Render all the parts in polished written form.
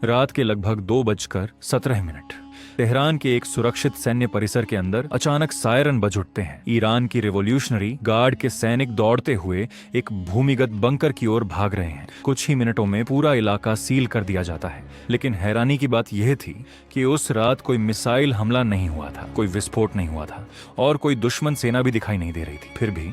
रात के लगभग 2:17 तेहरान के एक सुरक्षित सैन्य परिसर के अंदर अचानक सायरन बज उठते हैं। ईरान की रिवॉल्यूशनरी गार्ड के सैनिक दौड़ते हुए एक भूमिगत बंकर की ओर भाग रहे हैं। कुछ ही मिनटों में पूरा इलाका सील कर दिया जाता है। लेकिन हैरानी की बात यह थी कि उस रात कोई मिसाइल हमला नहीं हुआ था, कोई विस्फोट नहीं हुआ था और कोई दुश्मन सेना भी दिखाई नहीं दे रही थी। फिर भी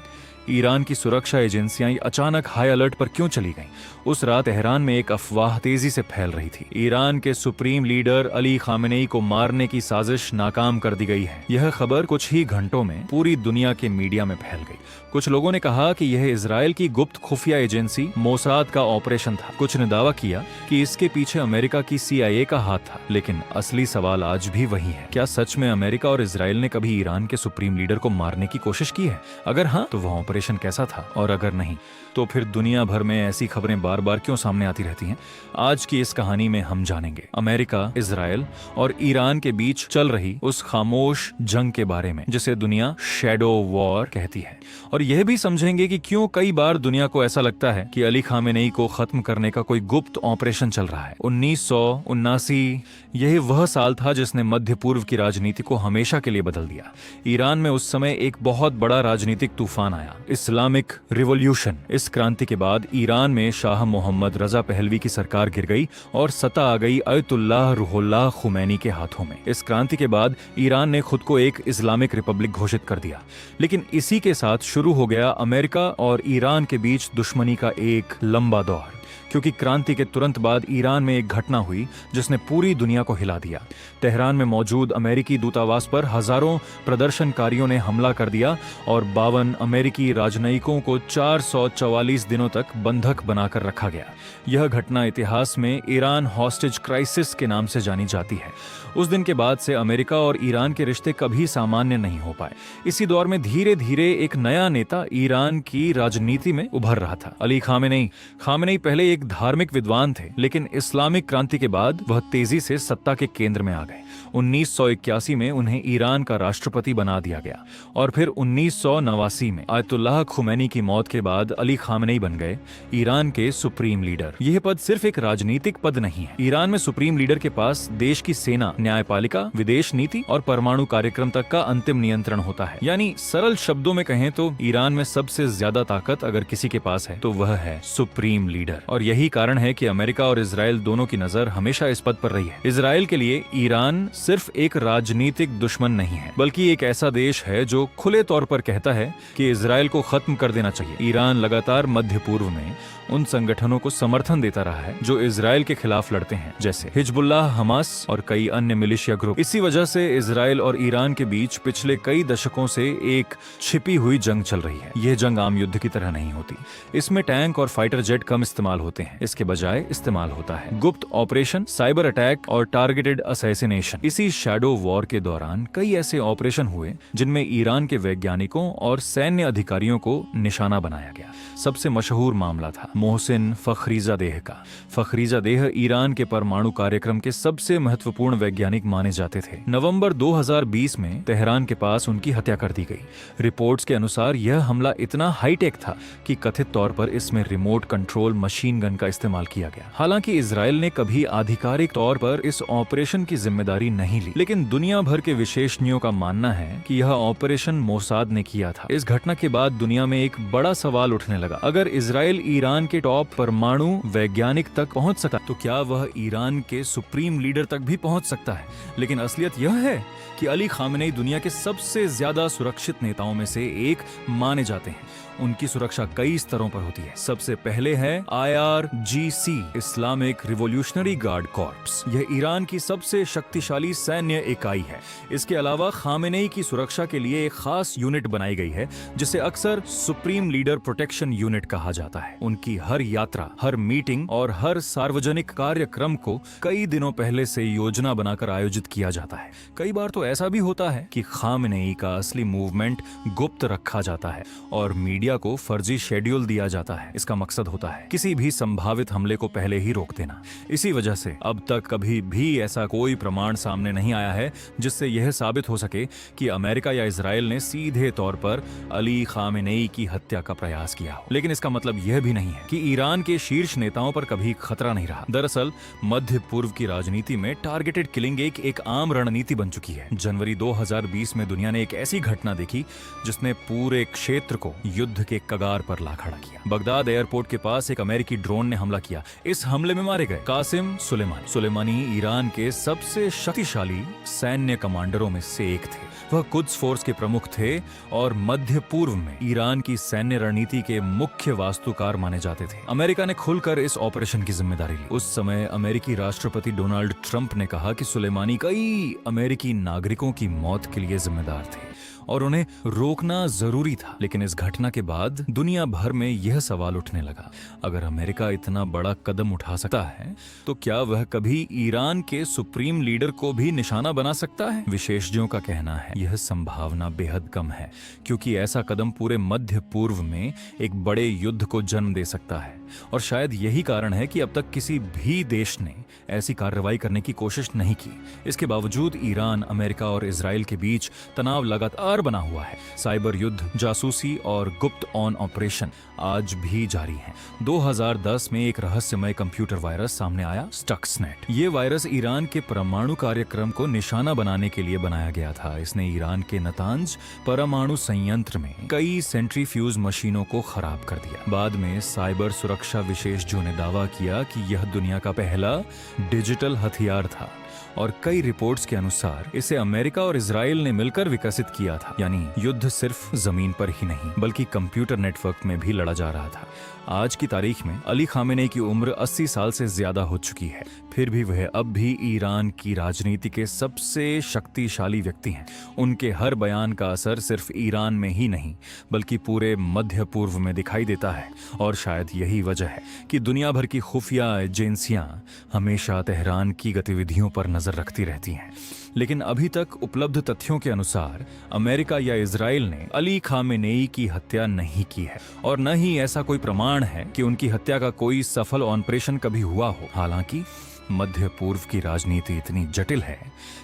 ईरान की सुरक्षा एजेंसियां अचानक हाई अलर्ट पर क्यों चली गईं? उस रात तेहरान में एक अफवाह तेजी से फैल रही थी। ईरान के सुप्रीम लीडर अली खामेनेई को मारने की साजिश नाकाम कर दी गई है। यह खबर कुछ ही घंटों में पूरी दुनिया के मीडिया में फैल गई। कुछ लोगों ने कहा कि यह इजराइल की गुप्त खुफिया एजेंसी मोसाद का ऑपरेशन था। कुछ ने दावा किया कि इसके पीछे अमेरिका की CIA का हाथ था। लेकिन असली सवाल आज भी वही है, क्या सच में अमेरिका और इजराइल ने कभी ईरान के सुप्रीम लीडर को मारने की कोशिश की है? अगर हाँ, तो वह ऑपरेशन कैसा था? और अगर नहीं, तो फिर दुनिया भर में ऐसी खबरें बार बार क्यों सामने आती रहती हैं? आज की इस कहानी में हम जानेंगे अमेरिका, इजराइल और ईरान के बीच चल रही उस खामोश जंग के बारे में जिसे दुनिया शैडो वॉर कहती है। और यह भी समझेंगे कि क्यों कई बार दुनिया को ऐसा लगता है कि अली खामेनेई को खत्म करने का कोई गुप्त ऑपरेशन चल रहा है। 1979 यही वह साल था जिसने मध्य पूर्व की राजनीति को हमेशा के लिए बदल दिया। ईरान में उस समय एक बहुत बड़ा राजनीतिक तूफान आया, इस्लामिक रिवॉल्यूशन। इस क्रांति के बाद ईरान में शाह मोहम्मद रजा पहलवी की सरकार गिर गई और सत्ता आ गई अयतुल्लाह रूहुल्लाह खुमैनी के हाथों में। इस क्रांति के बाद ईरान ने खुद को एक इस्लामिक रिपब्लिक घोषित कर दिया। लेकिन इसी के साथ शुरू हो गया अमेरिका और ईरान के बीच दुश्मनी का एक लंबा दौर, क्योंकि क्रांति के तुरंत बाद ईरान में एक घटना हुई जिसने पूरी दुनिया को हिला दिया। तेहरान में मौजूद अमेरिकी दूतावास पर हजारों प्रदर्शनकारियों ने हमला कर दिया और 52 अमेरिकी राजनयिकों को 444 दिनों तक बंधक बनाकर रखा गया। यह घटना इतिहास में ईरान हॉस्टेज क्राइसिस के नाम से जानी जाती है। उस दिन के बाद से अमेरिका और ईरान के रिश्ते कभी सामान्य नहीं हो पाए। इसी दौर में धीरे धीरे एक नया नेता ईरान की राजनीति में उभर रहा था, अली खामेनेई। खामेनेई पहले एक धार्मिक विद्वान थे, लेकिन इस्लामिक क्रांति के बाद वह तेजी से सत्ता के केंद्र में आ गए। 1981 में उन्हें ईरान का राष्ट्रपति बना दिया गया और फिर 1989 में आयतुल्लाह खुमैनी की मौत के बाद अली खामेनेई बन गए ईरान के सुप्रीम लीडर। यह पद सिर्फ एक राजनीतिक पद नहीं है। ईरान में सुप्रीम लीडर के पास देश की सेना, न्यायपालिका, विदेश नीति और परमाणु कार्यक्रम तक का अंतिम नियंत्रण होता है। यानी सरल शब्दों में कहें तो ईरान में सबसे ज्यादा ताकत अगर किसी के पास है तो वह है सुप्रीम लीडर। और यही कारण है कि अमेरिका और इजराइल दोनों की नजर हमेशा इस पद पर रही है। इजराइल के लिए ईरान सिर्फ एक राजनीतिक दुश्मन नहीं है, बल्कि एक ऐसा देश है जो खुले तौर पर कहता है कि इजराइल को खत्म कर देना चाहिए। ईरान लगातार मध्य पूर्व में उन संगठनों को समर्थन देता रहा है जो इजराइल के खिलाफ लड़ते हैं, जैसे हिजबुल्लाह, हमास और कई अन्य मिलिशिया ग्रुप। इसी वजह से इजराइल और ईरान के बीच पिछले कई दशकों से एक छिपी हुई जंग चल रही है। यह जंग आम युद्ध की तरह नहीं होती। इसमें टैंक और फाइटर जेट कम इस्तेमाल होते हैं। इसके बजाय इस्तेमाल होता है गुप्त ऑपरेशन, साइबर अटैक और टारगेटेड असैसिनेशन। इसी शैडो वॉर के दौरान कई ऐसे ऑपरेशन हुए जिनमें ईरान के वैज्ञानिकों और सैन्य अधिकारियों को निशाना बनाया गया। सबसे मशहूर मामला था मोहसिन फखरीजादेह का। फखरीजादेह ईरान के परमाणु कार्यक्रम के सबसे महत्वपूर्ण वैज्ञानिक माने जाते थे। नवंबर 2020 में तेहरान के पास उनकी हत्या कर दी गई। रिपोर्ट्स के अनुसार यह हमला इतना हाईटेक था कि कथित तौर पर इसमें रिमोट कंट्रोल मशीन गन का इस्तेमाल किया गया। हालांकि इजराइल ने कभी आधिकारिक तौर पर इस ऑपरेशन की जिम्मेदारी नहीं ली, लेकिन दुनिया भर के विशेषज्ञों का मानना है कि यह ऑपरेशन मोसाद ने किया था। इस घटना के बाद दुनिया में एक बड़ा सवाल उठने लगा, अगर इजराइल ईरान के टॉप परमाणु वैज्ञानिक तक पहुंच सका तो क्या वह ईरान के सुप्रीम लीडर तक भी पहुंच सकता है? लेकिन असलियत यह है कि अली खामेनेई दुनिया के सबसे ज्यादा सुरक्षित नेताओं में से एक माने जाते हैं। उनकी सुरक्षा कई स्तरों पर होती है। सबसे पहले है IRGC, Islamic revolutionary guard corps. यह ईरान की सबसे शक्तिशाली सैन्य इकाई है। इसके अलावा खामेनेई की सुरक्षा के लिए एक खास यूनिट बनाई गई है जिसे अक्सर सुप्रीम लीडर प्रोटेक्शन यूनिट कहा जाता है। उनकी हर यात्रा, हर मीटिंग और हर सार्वजनिक कार्यक्रम को कई दिनों पहले से योजना बनाकर आयोजित किया जाता है। कई बार तो ऐसा भी होता है कि खामेनेई का असली मूवमेंट गुप्त रखा जाता है और मीडिया मीडिया को फर्जी शेड्यूल दिया जाता है। इसका मकसद होता है किसी भी संभावित हमले को पहले ही रोक देना। इसी वजह से अब तक कभी भी ऐसा कोई प्रमाण सामने नहीं आया है जिससे यह साबित हो सके कि अमेरिका या इजराइल ने सीधे तौर पर अली खामेनेई की हत्या का प्रयास किया हो। लेकिन इसका मतलब यह भी नहीं है कि ईरान के शीर्ष नेताओं पर कभी खतरा नहीं रहा। दरअसल मध्य पूर्व की राजनीति में टारगेटेड किलिंग एक आम रणनीति बन चुकी है। जनवरी 2020 में दुनिया ने एक ऐसी घटना देखी जिसने पूरे क्षेत्र को युद्ध के कगार पर ला खड़ा किया। बगदाद एयरपोर्ट के पास एक अमेरिकी ड्रोन ने हमला किया। इस हमले में मारे गए कासिम सुलेमानी। सुलेमानी ईरान के सबसे शक्तिशाली सैन्य कमांडरों में से एक थे। वह कुद्स फोर्स के प्रमुख थे और मध्य पूर्व में ईरान की सैन्य रणनीति के मुख्य वास्तुकार माने जाते थे। अमेरिका ने खुलकर इस ऑपरेशन की जिम्मेदारी ली। उस समय अमेरिकी राष्ट्रपति डोनाल्ड ट्रंप ने कहा कि सुलेमानी कई अमेरिकी नागरिकों की मौत के लिए जिम्मेदार थे और उन्हें रोकना जरूरी था। लेकिन इस घटना के बाद दुनिया भर में यह सवाल उठने लगा, अगर अमेरिका इतना बड़ा कदम उठा सकता है तो क्या वह कभी ईरान के सुप्रीम लीडर को भी निशाना बना सकता है? विशेषज्ञों का कहना है यह संभावना बेहद कम है, क्योंकि ऐसा कदम पूरे मध्य पूर्व में एक बड़े युद्ध को जन्म दे सकता है। और शायद यही कारण है कि अब तक किसी भी देश ने ऐसी कार्रवाई करने की कोशिश नहीं की। इसके बावजूद ईरान, अमेरिका और इजराइल के बीच तनाव लगातार बना हुआ है। साइबर युद्ध, जासूसी और गुप्त ऑन ऑपरेशन आज भी जारी हैं। 2010 में एक रहस्यमय कंप्यूटर वायरस सामने आया, स्टक्सनेट। ये वायरस ईरान के परमाणु कार्यक्रम को निशाना बनाने के लिए बनाया गया था। इसने ईरान के नतांज परमाणु संयंत्र में कई सेंट्रीफ्यूज मशीनों को खराब कर दिया। बाद में साइबर सुरक्षा विशेषज्ञों ने दावा किया कि यह दुनिया का पहला डिजिटल हथियार था और कई रिपोर्ट्स के अनुसार इसे अमेरिका और इजराइल ने मिलकर विकसित किया था। यानी युद्ध सिर्फ जमीन पर ही नहीं बल्कि कंप्यूटर नेटवर्क में भी लड़ा जा रहा था। आज की तारीख में अली खामेनेई की उम्र 80 साल से ज्यादा हो चुकी है, फिर भी वह अब भी ईरान की राजनीति के सबसे शक्तिशाली व्यक्ति हैं। उनके हर बयान का असर सिर्फ ईरान में ही नहीं बल्कि पूरे मध्य पूर्व में दिखाई देता है। और शायद यही वजह है कि दुनिया भर की खुफिया एजेंसियां हमेशा तेहरान की गतिविधियों पर नजर रखती रहती हैं। लेकिन अभी तक उपलब्ध तथ्यों के अनुसार अमेरिका या इजराइल ने अली खामेनेई की हत्या नहीं की है और न ही ऐसा कोई प्रमाण है कि उनकी हत्या का कोई सफल ऑपरेशन कभी हुआ हो। हालांकि मध्य पूर्व की राजनीति इतनी जटिल है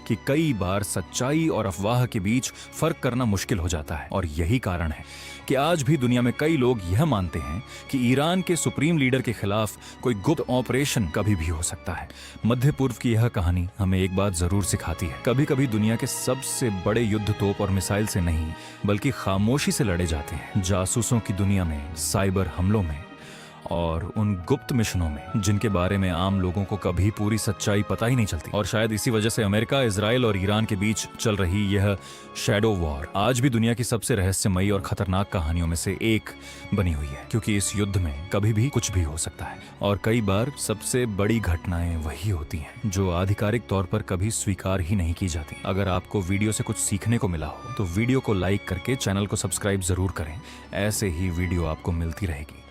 कि कई बार सच्चाई और अफवाह के बीच फर्क करना मुश्किल हो जाता है। और यही कारण है कि आज भी दुनिया में कई लोग यह मानते हैं कि ईरान के सुप्रीम लीडर के खिलाफ कोई गुप्त ऑपरेशन कभी भी हो सकता है। मध्य पूर्व की यह कहानी हमें एक बात जरूर सिखाती है, कभी कभी दुनिया के सबसे बड़े युद्ध तोप और मिसाइल से नहीं बल्कि खामोशी से लड़े जाते हैं। जासूसों की दुनिया में, साइबर हमलों में और उन गुप्त मिशनों में जिनके बारे में आम लोगों को कभी पूरी सच्चाई पता ही नहीं चलती। और शायद इसी वजह से अमेरिका, इजराइल और ईरान के बीच चल रही यह शैडो वॉर आज भी दुनिया की सबसे रहस्यमयी और खतरनाक कहानियों में से एक बनी हुई है, क्योंकि इस युद्ध में कभी भी कुछ भी हो सकता है। और कई बार सबसे बड़ी घटनाएं वही होती हैं जो आधिकारिक तौर पर कभी स्वीकार ही नहीं की जाती। अगर आपको वीडियो से कुछ सीखने को मिला हो तो वीडियो को लाइक करके चैनल को सब्सक्राइब जरूर करें। ऐसे ही वीडियो आपको मिलती रहेगी।